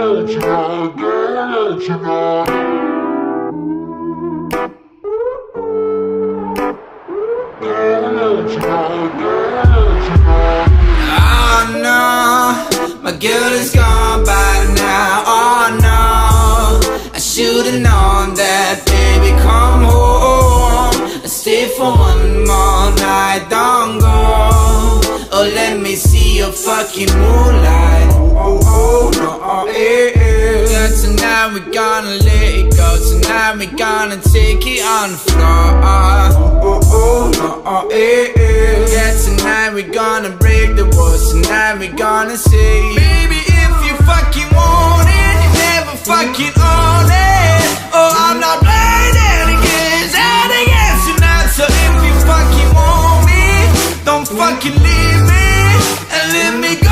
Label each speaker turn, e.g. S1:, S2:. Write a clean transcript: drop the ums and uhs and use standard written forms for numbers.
S1: Oh no, my girl is gone by now. Oh no, I should've known that. Baby, come home and stay for one more night. Don't go. Oh, let me see your fucking moonlight. Oh, no, oh, yeah. Tonight we gonna let it go. Tonight we gonna take it on the floor. Oh, no, oh, yeah. Tonight we gonna break the walls. Tonight we gonna say, baby, if you fucking want it, you never fucking own it. Oh, I'm not playing any games tonight. So if you fucking want me, don't fucking leave me and let me